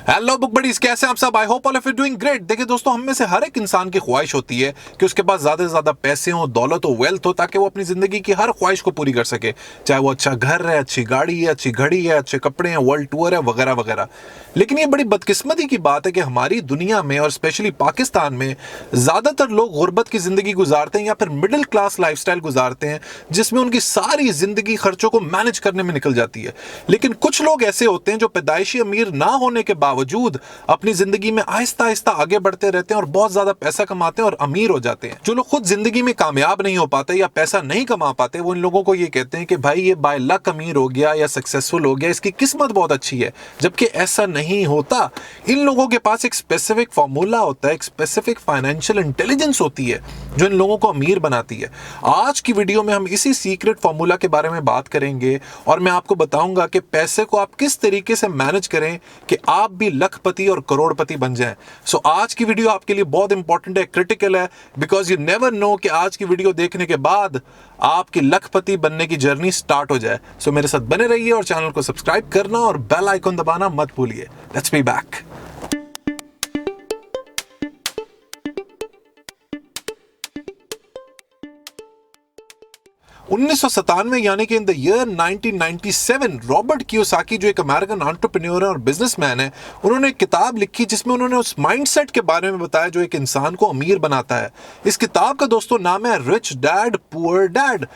Hello book buddies, कैसे हैं आप सब? I hope all of you doing great. देखिए दोस्तों, हम में से हर एक इंसान की ख्वाहिश होती है कि उसके पास ज्यादा से ज्यादा पैसे हो, दौलत हो, वेल्थ हो, ताकि वो अपनी जिंदगी की हर ख्वाहिश को पूरी कर सके। चाहे वो अच्छा घर है, अच्छी गाड़ी है, अच्छी घड़ी है, अच्छे कपड़े हैं, वर्ल्ड टूर है, वगैरह वगैरह। लेकिन ये बड़ी बदकिस्मती की बात है कि हमारी दुनिया में और स्पेशली पाकिस्तान में ज्यादातर लोग गुर्बत की जिंदगी गुजारते हैं या फिर मिडिल क्लास लाइफस्टाइल गुजारते हैं, जिसमें उनकी सारी जिंदगी खर्चों को मैनेज करने में निकल जाती है। लेकिन कुछ लोग ऐसे होते हैं जो पैदाइशी अमीर ना होने के बावजूद अपनी जिंदगी में आहिस्ता आहिस्ता आगे बढ़ते रहते हैं और बहुत ज्यादा पैसा कमाते हैं और अमीर हो जाते हैं। जो लोग खुद जिंदगी में कामयाब नहीं हो पाते या पैसा नहीं कमा पाते, वो इन लोगों को ये कहते हैं कि भाई ये बाय लक अमीर हो गया या सक्सेसफुल हो गया, इसकी किस्मत बहुत अच्छी है। जबकि ऐसा नहीं होता। इन लोगों के पास एक स्पेसिफिक फॉर्मूला होता है, एक स्पेसिफिक फाइनेंशियल इंटेलिजेंस होती है जो इन लोगों को अमीर बनाती है। आज की वीडियो में हम इसी सीक्रेट फॉर्मूला के बारे में बात करेंगे और मैं आपको बताऊंगा कि पैसे को आप किस तरीके से मैनेज करें कि आप भी लखपति और करोड़पति बन जाएं। सो आज की वीडियो आपके लिए बहुत इंपॉर्टेंट है, क्रिटिकल है, बिकॉज यू नेवर नो कि आज की वीडियो देखने के बाद आपकी लखपति बनने की जर्नी स्टार्ट हो जाए। सो मेरे साथ बने रहिए और चैनल को सब्सक्राइब करना और बेल आइकन दबाना मत भूलिए। Let's be back. 1997 यानी कि in the year 1997 Robert Kiyosaki, जो एक अमेरिकन एंटरप्रेन्योर है और बिजनेसमैन है, उन्होंने एक किताब लिखी जिसमें उन्होंने उस माइंडसेट के बारे में बताया जो एक इंसान को अमीर बनाता है। इस किताब का दोस्तों नाम है रिच डैड पुअर डैड।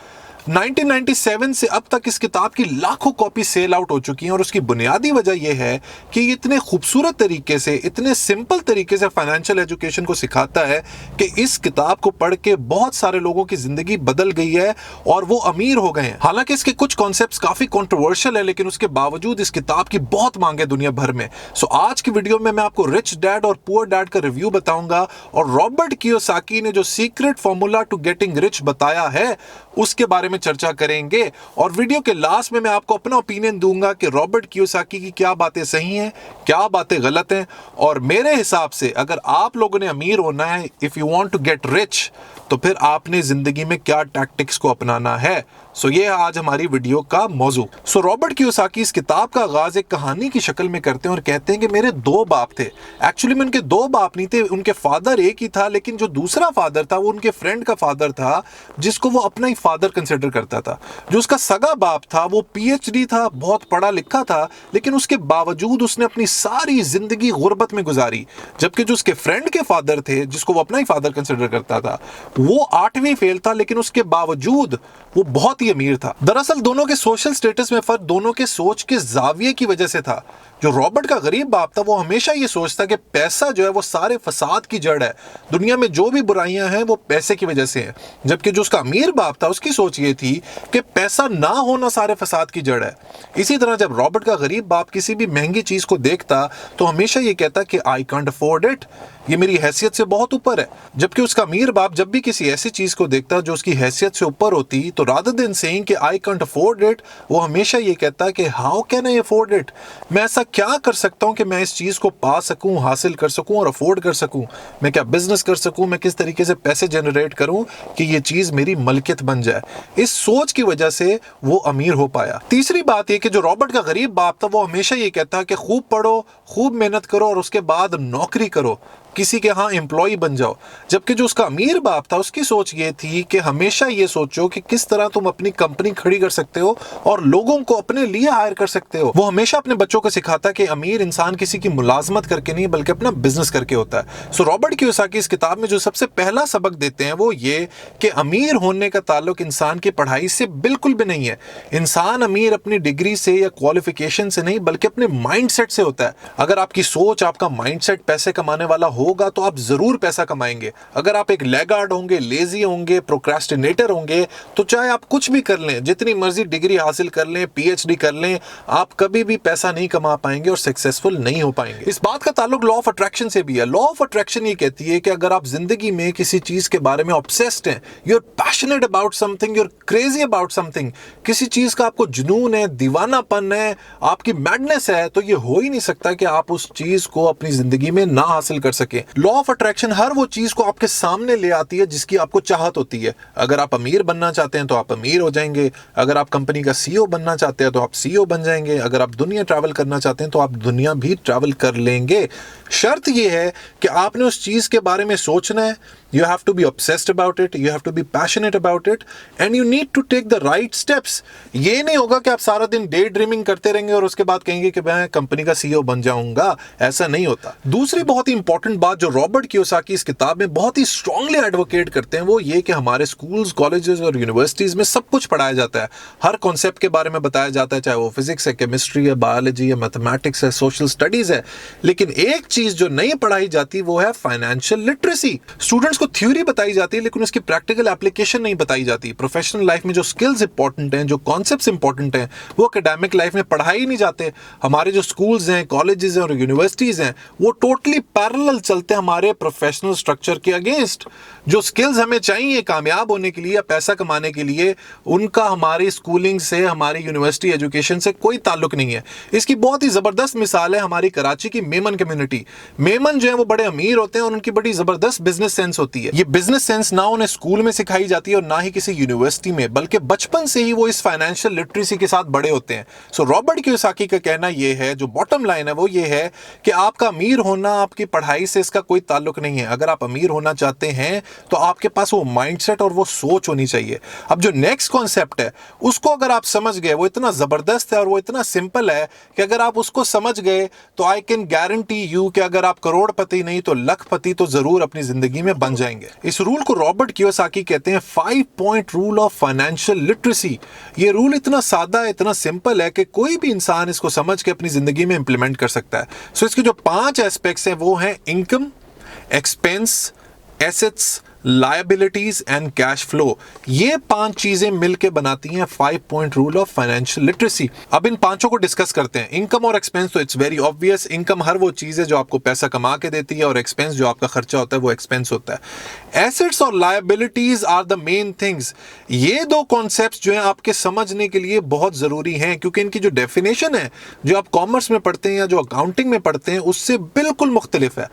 1997 से अब तक इस किताब की लाखों कॉपी सेल आउट हो चुकी हैं और उसकी बुनियादी वजह यह है कि ये इतने खूबसूरत तरीके से, इतने सिंपल तरीके से फाइनेंशियल एजुकेशन को सिखाता है कि इस किताब को पढ़ के बहुत सारे लोगों की जिंदगी बदल गई है और वो अमीर हो गए हैं। हालांकि इसके कुछ कॉन्सेप्ट्स काफी कंट्रोवर्शियल है, लेकिन उसके बावजूद इस किताब की बहुत मांग है दुनिया भर में। सो आज की वीडियो में मैं आपको रिच डैड और पुअर डैड का रिव्यू बताऊंगा और रॉबर्ट कियोसाकी ने जो secret formula to getting rich बताया है उसके बारे में चर्चा करेंगे। और वीडियो के लास्ट में मैं आपको अपना ओपिनियन दूंगा कि रॉबर्ट कियोसाकी की क्या बातें सही हैं, क्या बातें गलत हैं। और मेरे हिसाब से अगर आप लोगों ने अमीर होना है, if you want to get rich, तो फिर आपने जिंदगी में क्या टैक्टिक्स को अपनाना है। सो ये है आज हमारी वीडियो का मौजू। सो रॉबर्ट कियोसाकी इस किताब का आगाज एक कहानी की शक्ल में करते हैं और कहते हैं कि मेरे दो बाप थे। एक्चुअली में उनके दो बाप नहीं थे, उनके फादर एक ही था, लेकिन जो दूसरा फादर था वो उनके फ्रेंड का फादर था जिसको वो अपना ही फादर कंसिडर करता था। जो उसका सगा बाप था वो पीएचडी था, बहुत पढ़ा लिखा था, लेकिन उसके बावजूद उसने अपनी सारी जिंदगी गुर्बत में गुजारी। जबकि जो उसके फ्रेंड के फादर थे, जिसको वो अपना ही फादर कंसिडर करता था, वो 8वीं फेल था, लेकिन उसके बावजूद वो बहुत ही अमीर था। दरअसल दोनों के सोशल स्टेटस में फर्क दोनों के सोच के जाविये की वजह से था। जो रॉबर्ट का गरीब बाप था वो हमेशा ये सोचता कि पैसा जो है वो सारे फसाद की जड़ है, दुनिया में जो भी बुराइयां हैं वो पैसे की वजह से हैं। जबकि जो उसका अमीर बाप था उसकी सोच ये थी कि पैसा ना होना सारे फसाद की जड़ है। इसी तरह जब रॉबर्ट का गरीब बाप किसी भी महंगी चीज को देखता तो हमेशा ये कहता कि आई कांट अफोर्ड इट, ये मेरी हैसियत से बहुत ऊपर है। जबकि उसका अमीर बाप जब भी किसी ऐसी चीज को देखता जो उसकी हैसियत से ऊपर होती, तो रादर देन सेइंग कि आई कांट अफोर्ड इट, वो हमेशा ये कहता कि how can I afford it, मैं ऐसा क्या कर सकता हूं कि मैं इस चीज को पा सकूं, हासिल कर सकूं और अफोर्ड कर सकूं। मैं क्या बिजनेस कर सकूं, मैं किस तरीके से पैसे जनरेट करूं कि ये चीज मेरी मलकियत बन जाए। इस सोच की वजह से वो अमीर हो पाया। तीसरी बात यह कि जो रॉबर्ट का गरीब बाप था वो हमेशा ये कहता कि खूब पढ़ो, खूब मेहनत करो और उसके बाद नौकरी करो, किसी के यहाँ एम्प्लॉय बन जाओ। जबकि जो उसका अमीर बाप था उसकी सोच ये थी कि हमेशा ये सोचो कि किस तरह तुम अपनी कंपनी खड़ी कर सकते हो और लोगों को अपने लिए हायर कर सकते हो। वो हमेशा अपने बच्चों को सिखाता कि अमीर इंसान किसी की मुलाजमत करके नहीं बल्कि अपना बिजनेस करके होता है। सो रॉबर्ट कियोसाकी इस किताब में जो सबसे पहला सबक देते हैं वो ये कि अमीर होने का ताल्लुक इंसान की पढ़ाई से बिल्कुल भी नहीं है। इंसान अमीर अपनी डिग्री से या क्वालिफिकेशन से नहीं बल्कि अपने माइंडसेट से होता है। अगर आपकी सोच, आपका माइंडसेट पैसे कमाने वाला होगा तो आप जरूर पैसा कमाएंगे। अगर आप एक लैगार्ड होंगे, लेजी होंगे, प्रोक्रेस्टिनेटर होंगे, तो चाहे आप कुछ भी कर लें, जितनी मर्जी डिग्री हासिल कर लें, पीएचडी कर लें, आप कभी भी पैसा नहीं कमा पाएंगे और सक्सेसफुल नहीं हो पाएंगे। इस बात का ताल्लुक लॉ ऑफ अट्रैक्शन से भी है। लॉ ऑफ अट्रैक्शन ये कहती है कि अगर आप जिंदगी में किसी चीज के बारे में ऑब्सेस्ड हैं, you are passionate about something, you are crazy about something, किसी चीज का आपको जुनून है, दीवानापन है, आपकी मैडनेस है, तो ये हो ही नहीं सकता कि आप उस चीज को अपनी जिंदगी में ना हासिल कर सके। लॉ ऑफ अट्रैक्शन हर वो चीज को आपके सामने ले आती है जिसकी आपको चाहत होती है। अगर आप अमीर बनना चाहते हैं तो आप अमीर हो जाएंगे, अगर आप कंपनी का सीईओ बनना चाहते हैं तो आप सीईओ बन जाएंगे, अगर आप दुनिया ट्रैवल करना चाहते हैं तो आप दुनिया भी ट्रैवल कर लेंगे। शर्त यह है कि आपने उस चीज के बारे में सोचना है। You have to be obsessed about it, you have to be passionate about it, and you need to take the right steps. ये नहीं होगा कि आप सारा दिन डे ड्रीमिंग करते रहेंगे और उसके बाद कहेंगे कि मैं कंपनी का सीईओ बन जाऊंगा। ऐसा नहीं होता। दूसरी बहुत ही इंपॉर्टेंट बात जो रॉबर्ट कियोसाकी इस किताब में बहुत ही स्ट्रांगली एडवोकेट करते हैं वो ये कि हमारे स्कूल्स, कॉलेजेस और यूनिवर्सिटीज में सब कुछ पढ़ाया जाता है। हर कॉन्सेप्ट के बारे में बताया जाता है, चाहे वो फिजिक्स है, केमिस्ट्री है, बायोलॉजी है, मैथमेटिक्स है, सोशल स्टडीज है। लेकिन एक चीज जो नहीं पढ़ाई जाती वो है फाइनेंशियल लिटरेसी। स्टूडेंट्स थ्योरी बताई जाती है लेकिन उसकी प्रैक्टिकल एप्लीकेशन नहीं बताई जाती। प्रोफेशनल लाइफ में जो स्किल्स इंपॉर्टेंट हैं, जो कॉन्सेप्ट्स इंपॉर्टेंट हैं, वो एकेडमिक लाइफ में पढ़ाई ही नहीं जाते। हमारे जो स्कूल्स हैं, कॉलेजेस हैं और यूनिवर्सिटीज हैं वो टोटली पैरेलल चलते हैं हमारे प्रोफेशनल स्ट्रक्चर के अगेंस्ट। जो स्किल्स हमें चाहिए कामयाब होने के लिए या पैसा कमाने के लिए, उनका हमारी स्कूलिंग से, हमारी यूनिवर्सिटी एजुकेशन से कोई ताल्लुक नहीं है। इसकी बहुत ही जबरदस्त मिसाल है हमारी कराची की मेमन कम्युनिटी। मेमन जो है वो बड़े अमीर होते हैं और उनकी बड़ी जबरदस्त बिजनेस सेंस होती है। ये बिजनेस सेंस ना उन्हें स्कूल में सिखाई जाती है और ना ही किसी यूनिवर्सिटी में, बल्कि बचपन से ही वो इस फाइनेंशियल लिटरेसी के साथ बड़े होते हैं। सो रॉबर्ट कियोसाकी का कहना यह है, जो बॉटम लाइन है वो ये है कि आपका अमीर होना आपकी पढ़ाई से इसका कोई ताल्लुक नहीं है। अगर आप अमीर होना चाहते हैं तो आपके पास वो माइंडसेट और वो सोच होनी चाहिए। अब जो नेक्स्ट कॉन्सेप्ट है उसको अगर आप समझ गए, वो इतना जबरदस्त है और वो इतना सिंपल है कि अगर आप उसको समझ गए तो आई कैन गारंटी यू कि अगर आप करोड़पति नहीं तो लखपति तो जरूर अपनी जिंदगी में बन जाएंगे। इस रूल को रॉबर्ट कियोसाकी कहते हैं 5 point rule of financial literacy. ये रूल इतना सादा है, इतना सिंपल है कि कोई भी इंसान इसको समझ के अपनी जिंदगी में इंप्लीमेंट कर सकता है। सो इसके जो 5 एस्पेक्ट्स हैं वो हैं income, expense, assets, liabilities and cash flow. ये 5 चीजें मिलकर बनाती हैं 5 point rule of financial literacy. अब इन पांचों को डिस्कस करते हैं। इनकम और एक्सपेंस तो इट्स वेरी ऑब्वियस। इनकम हर वो चीज है जो आपको पैसा कमा के देती है और एक्सपेंस जो आपका खर्चा होता है वो एक्सपेंस होता है। एसेट्स और liabilities are the main things. ये दो कॉन्सेप्ट्स जो हैं आपके समझने के लिए बहुत जरूरी हैं क्योंकि इनकी जो डेफिनेशन है जो आप कॉमर्स में पढ़ते हैं या जो अकाउंटिंग में पढ़ते हैं उससे बिल्कुल मुख्तलिफ है।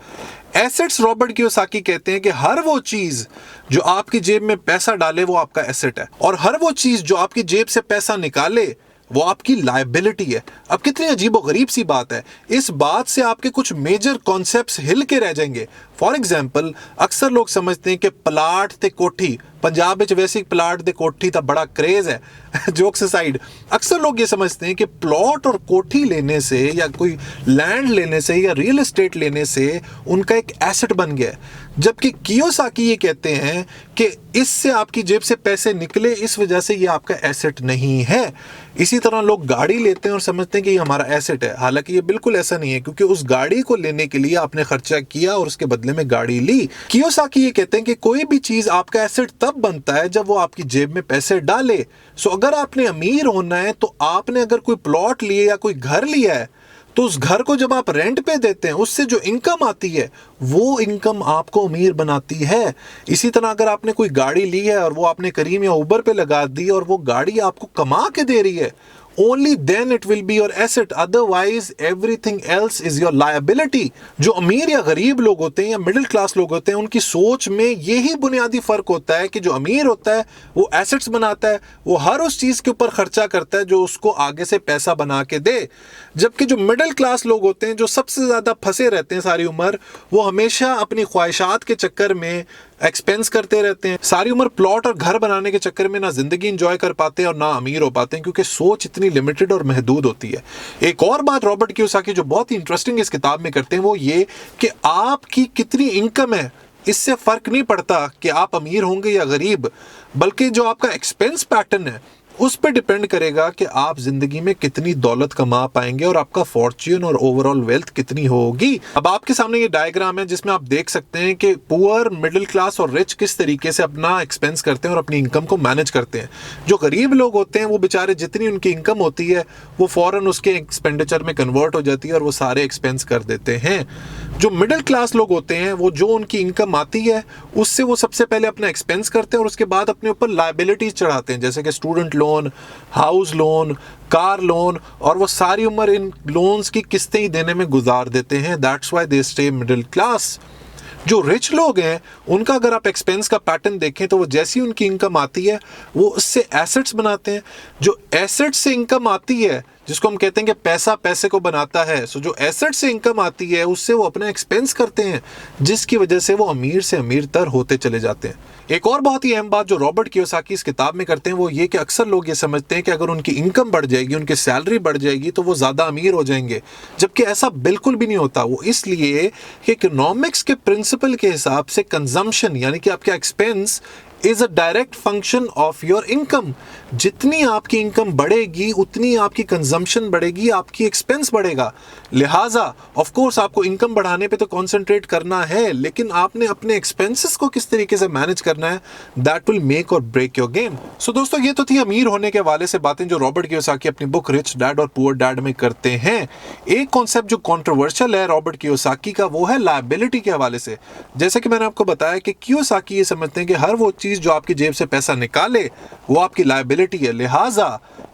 एसेट्स रॉबर्ट कियोसाकी कहते हैं कि हर वो चीज जो आपकी जेब में पैसा डाले वो आपका एसेट है और हर वो चीज जो आपकी जेब से पैसा निकाले वो आपकी लायबिलिटी है। अब कितनी अजीब और गरीब सी बात है। इस बात से आपके कुछ मेजर कॉन्सेप्ट्स हिल के रह जाएंगे। फॉर एग्जाम्पल, अक्सर लोग समझते हैं कि प्लाट ते कोठी, पंजाब में वैसे प्लाट ते कोठी का बड़ा क्रेज है जोक्स असाइड। अक्सर लोग ये समझते हैं कि प्लॉट और कोठी लेने से या कोई लैंड लेने से या रियल एस्टेट लेने से उनका एक एसेट बन गया, जबकि कियोसाकी ये कहते हैं कि इससे आपकी जेब से पैसे निकले इस वजह से ये आपका एसेट नहीं है। इसी तरह लोग गाड़ी लेते हैं और समझते हैं कि ये हमारा एसेट है, हालांकि ये बिल्कुल ऐसा नहीं है क्योंकि उस गाड़ी को लेने के लिए आपने खर्चा किया और उसके बदले में गाड़ी ली। कियोसाकी ये कहते हैं कि कोई भी चीज आपका एसेट तब बनता है जब वो आपकी जेब में पैसे डाले। सो अगर आपने अमीर होना है तो आपने अगर कोई प्लॉट लिया या कोई घर लिया है तो उस घर को जब आप रेंट पे देते हैं उससे जो इनकम आती है वो इनकम आपको अमीर बनाती है। इसी तरह अगर आपने कोई गाड़ी ली है और वो आपने करीम या उबर पे लगा दी और वो गाड़ी आपको कमा के दे रही है, only then it will be your asset, otherwise everything else is your liability। जो अमीर या गरीब लोग होते हैं या मिडिल क्लास लोग होते हैं उनकी सोच में यही बुनियादी फर्क होता है कि जो अमीर होता है वो एसेट्स बनाता है, वो हर उस चीज के ऊपर खर्चा करता है जो उसको आगे से पैसा बना के दे, जबकि जो मिडिल क्लास लोग होते हैं जो सबसे ज्यादा फंसे रहते हैं सारी उम्र, वो हमेशा अपनी ख्वाहिशात के चक्कर में एक्सपेंस करते रहते हैं। सारी उम्र प्लॉट और घर बनाने के चक्कर में ना जिंदगी एंजॉय कर पाते हैं और ना अमीर हो पाते हैं क्योंकि सोच इतनी लिमिटेड और महदूद होती है। एक और बात रॉबर्ट कियोसाकी जो बहुत ही इंटरेस्टिंग इस किताब में करते हैं वो ये कि आपकी कितनी इनकम है इससे फर्क नहीं पड़ता कि आप अमीर होंगे या गरीब, बल्कि जो आपका एक्सपेंस पैटर्न है उस पर डिपेंड करेगा कि आप जिंदगी में कितनी दौलत कमा पाएंगे और आपका फॉर्च्यून और ओवरऑल वेल्थ कितनी होगी। अब आपके सामने ये डायग्राम है जिसमें आप देख सकते हैं कि पुअर, मिडिल क्लास और रिच किस तरीके से अपना एक्सपेंस करते हैं और अपनी इनकम को मैनेज करते हैं। जो गरीब लोग होते हैं वो बेचारे जितनी उनकी इनकम होती है वो फौरन उसके एक्सपेंडिचर में कन्वर्ट हो जाती है और वो सारे एक्सपेंस कर देते हैं। जो मिडिल क्लास लोग होते हैं वो जो उनकी इनकम आती है उससे वो सबसे पहले अपना एक्सपेंस करते हैं और उसके बाद अपने ऊपर लायबिलिटीज चढ़ाते हैं, जैसे कि student loan loan, house loan, car loan, और वो सारी उम्र इन लोन्स की किस्तें ही देने में गुजार देते हैं। That's why they stay middle class. जो रिच लोग हैं उनका अगर आप एक्सपेंस का पैटर्न देखें तो वो जैसी उनकी इनकम आती है वो उससे एसेट्स बनाते हैं। जो एसेट्स से इनकम आती है, जिसको हम कहते हैं कि पैसा पैसे को बनाता है, सो जो एसेट से इनकम आती है उससे वो अपना एक्सपेंस करते हैं, जिसकी वजह से वो अमीर से अमीर तर होते चले जाते हैं। एक और बहुत ही अहम बात जो रॉबर्ट कियोसाकी इस किताब में करते हैं वो ये कि अक्सर लोग ये समझते हैं कि अगर उनकी इनकम बढ़ जाएगी, उनकी सैलरी बढ़ जाएगी तो वो ज़्यादा अमीर हो जाएंगे, जबकि ऐसा बिल्कुल भी नहीं होता। वो इसलिए कि इकोनॉमिक्स के प्रिंसिपल के हिसाब से कंजम्पशन यानी कि आपका expense is a direct function of your income. जितनी आपकी इनकम बढ़ेगी उतनी आपकी कंजम्पशन बढ़ेगी, आपकी एक्सपेंस बढ़ेगा। लिहाजा ऑफ कोर्स आपको इनकम बढ़ाने पे तो कंसंट्रेट करना है, लेकिन आपने अपने एक्सपेंसेस को किस तरीके से मैनेज करना है, दैट विल मेक और ब्रेक योर गेम। सो दोस्तों, ये तो थी अमीर होने के हवाले से बातें जो रॉबर्ट कियोसाकी अपनी बुक रिच डैड और पुअर डैड में करते हैं। एक कॉन्सेप्ट जो कॉन्ट्रोवर्शियल है रॉबर्ट कियोसाकी का वो है लायबिलिटी के हवाले से। जैसे कि मैंने आपको बताया कि कियोसाकी ये समझते हैं कि हर वो चीज जो आपकी जेब से पैसा निकाले वो आपकी लायबिलिटी है। लिहाजा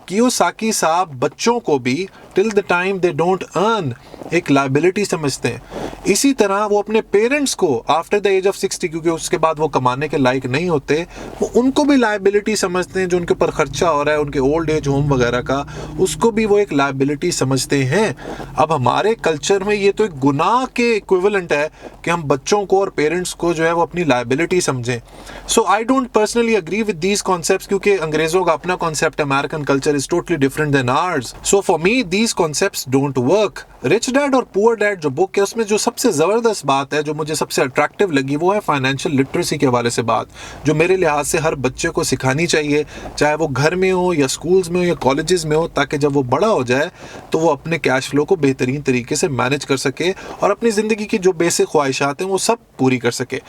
कियोसाकी साहब बच्चों को भी till the time they don't earn एक लायबिलिटी समझते हैं। इसी तरह वो अपने पेरेंट्स को आफ्टर द एज ऑफ 60, क्योंकि उसके बाद वो कमाने के लायक नहीं होते, वो उनको भी लायबिलिटी समझते हैं। जो उनके ऊपर खर्चा हो रहा है उनके ओल्ड एज होम वगैरह का, उसको भी वो एक लायबिलिटी समझते हैं। अब हमारे कल्चर में ये तो एक गुनाह के इक्विवेलेंट है कि हम बच्चों को और पेरेंट्स को जो है वो अपनी लायबिलिटी समझें। So I don't personally agree with these concepts, क्योंकि अंग्रेजों का अपना concept, American culture is totally different than ours. So for me these concepts don't work. Rich dad और पुअर डैड जो बुक है उसमें जो सबसे जबरदस्त बात है, जो मुझे सबसे अट्रैक्टिव लगी, वो है फाइनेंशियल लिटरेसी के हवाले से बात, जो मेरे लिहाज से हर बच्चे को सिखानी चाहिए, चाहे वो घर में हो या स्कूल्स में हो या कॉलेजेस में हो, ताकि जब वो बड़ा हो जाए तो वो अपने कैश फ्लो को बेहतरीन तरीके से मैनेज कर सके और अपनी जिंदगी की जो बेसिक ख्वाहिशात हैं वो सब पूरी कर सके।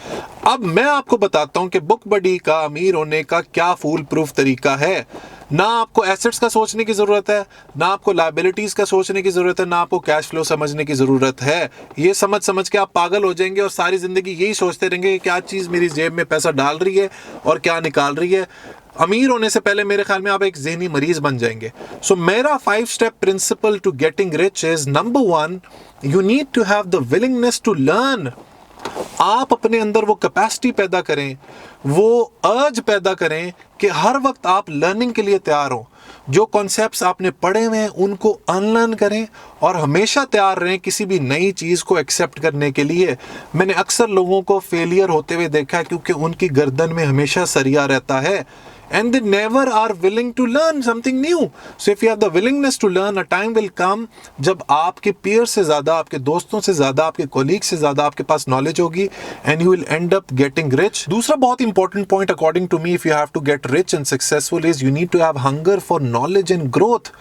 अब मैं आपको बताता हूं कि बुक बडी का अमीर होने का क्या फूल प्रूफ तरीका है। ना आपको एसेट्स का सोचने की जरूरत है, ना आपको लायबिलिटीज का सोचने की जरूरत है, ना आपको कैश फ्लो समझने की जरूरत है। ये समझ समझ के आप पागल हो जाएंगे और सारी जिंदगी यही सोचते रहेंगे कि क्या चीज मेरी जेब में पैसा डाल रही है और क्या निकाल रही है। अमीर होने से पहले मेरे ख्याल में आप एक ज़हनी मरीज बन जाएंगे। सो मेरा 5 step principle to getting rich is, number 1, you need to have the willingness to learn. आप अपने अंदर वो कैपेसिटी पैदा करें, वो अर्ज पैदा करें कि हर वक्त आप लर्निंग के लिए तैयार हो। जो कॉन्सेप्ट्स आपने पढ़े हुए हैं उनको अनलर्न करें और हमेशा तैयार रहें किसी भी नई चीज़ को एक्सेप्ट करने के लिए। मैंने अक्सर लोगों को फेलियर होते हुए देखा है क्योंकि उनकी गर्दन में हमेशा सरिया रहता है, and they never are willing to learn something new. So if you have the willingness to learn, a time will come जब आपके peers से ज़्यादा, आपके दोस्तों से ज़्यादा, आपके colleagues से ज़्यादा आपके पास knowledge होगी and you will end up getting rich. दूसरा बहुत important point according to me if you have to get rich and successful is you need to have hunger for knowledge and growth.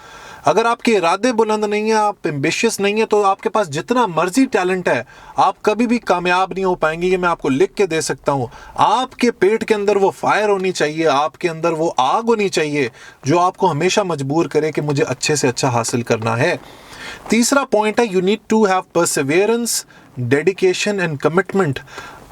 अगर आपके इरादे बुलंद नहीं है, आप एम्बिशियस नहीं है, तो आपके पास जितना मर्जी टैलेंट है आप कभी भी कामयाब नहीं हो पाएंगे। ये मैं आपको लिख के दे सकता हूँ। आपके पेट के अंदर वो फायर होनी चाहिए, आपके अंदर वो आग होनी चाहिए जो आपको हमेशा मजबूर करे कि मुझे अच्छे से अच्छा हासिल करना है। तीसरा पॉइंट है, you need to have perseverance, dedication and commitment.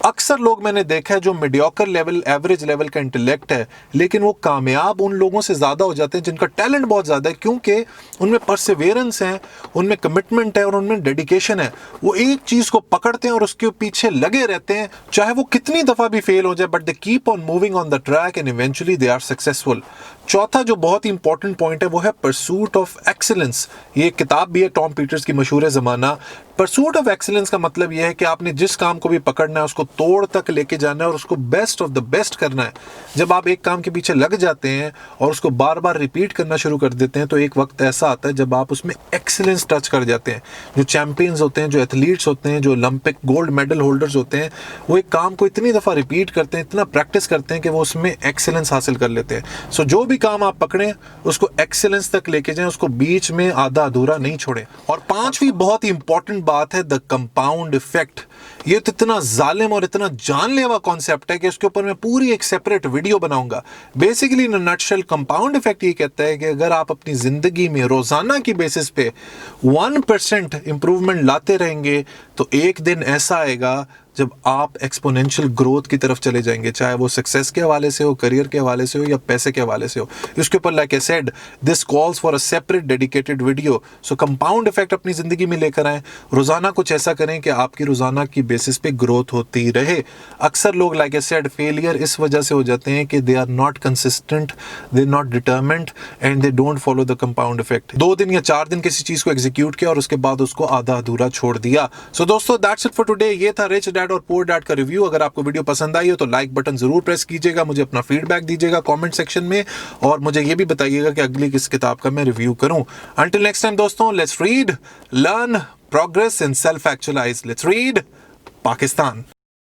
अक्सर लोग मैंने देखा है जो मीडियोकर लेवल, एवरेज लेवल का इंटेलेक्ट है, लेकिन वो कामयाब उन लोगों से ज़्यादा हो जाते हैं जिनका टैलेंट बहुत ज़्यादा है, क्योंकि उनमें परसिवियरेंस है, उनमें कमिटमेंट है और उनमें डेडिकेशन है। वो एक चीज़ को पकड़ते हैं और उसके पीछे लगे रहते हैं, चाहे वो कितनी दफ़ा भी फेल हो जाए, but they keep on moving on the track and eventually they are successful. चौथा जो बहुत ही इंपॉर्टेंट पॉइंट है वो है परसूट ऑफ एक्सीलेंस। ये किताब भी है टॉम पीटर्स की मशहूर ज़माना। परसूट ऑफ एक्सीलेंस का मतलब यह है कि आपने जिस काम को भी पकड़ना है उसको तोड़ तक लेके जाना है और उसको बेस्ट ऑफ द बेस्ट करना है। जब आप एक काम के पीछे लग जाते हैं और उसको बार बार रिपीट करना शुरू कर देते हैं तो एक वक्त ऐसा आता है जब आप उसमें एक्सीलेंस टच कर जाते हैं। जो चैंपियंस होते हैं, जो एथलीट्स होते हैं, जो ओलंपिक गोल्ड मेडल होल्डर्स होते हैं, वो एक काम को इतनी दफ़ा रिपीट करते हैं, इतना प्रैक्टिस करते हैं कि वो उसमें एक्सीलेंस हासिल कर लेते हैं। सो जो भी काम आप पकड़ें उसको एक्सीलेंस तक लेके जाएं, उसको बीच में आधा अधूरा नहीं छोड़ें। और पांचवी बहुत ही इंपॉर्टेंट बात है द कंपाउंड इफेक्ट। ये तो इतना जालिम और इतना जानलेवा कॉन्सेप्ट है कि उसके ऊपर मैं पूरी एक सेपरेट वीडियो बनाऊंगा। Basically in nutshell compound effect ये कहता है कि अगर आप अपनी जिंदगी में रोजाना की बेसिस पे 1% इंप्रूवमेंट लाते रहेंगे तो एक दिन ऐसा आएगा जब आप एक्सपोनेंशियल ग्रोथ की तरफ चले जाएंगे, चाहे वो सक्सेस के हवाले से हो, करियर के हवाले से हो या पैसे के हवाले से हो। इसके ऊपर like I said, this calls for a separate dedicated video. So compound effect अपनी जिंदगी में लेकर आए, रोजाना कुछ ऐसा करें कि आपकी रोजाना की बेसिस पे ग्रोथ होती रहे। अक्सर लोग लाइक आई सेड फेलियर इस वजह से हो जाते हैं कि they are not consistent, they are not determined and they don't follow the compound effect. 2 दिन या 4 दिन किसी चीज को एग्जीक्यूट किया और उसके बाद उसको आधा अधूरा छोड़ दिया। सो दोस्तों दैट्स इट फॉर टुडे। ये था रिच डैड और पुअर डैड का रिव्यू। अगर आपको वीडियो पसंद आई हो तो लाइक बटन जरूर प्रेस कीजिएगा, मुझे अपना फीडबैक दीजिएगा कमेंट सेक्शन में, और मुझे ये भी बताइएगा कि अगली किस किताब का मैं रिव्यू करूं। अंटिल नेक्स्ट टाइम दोस्तों, let's read, learn, progress and self actualise. Let's read Pakistan.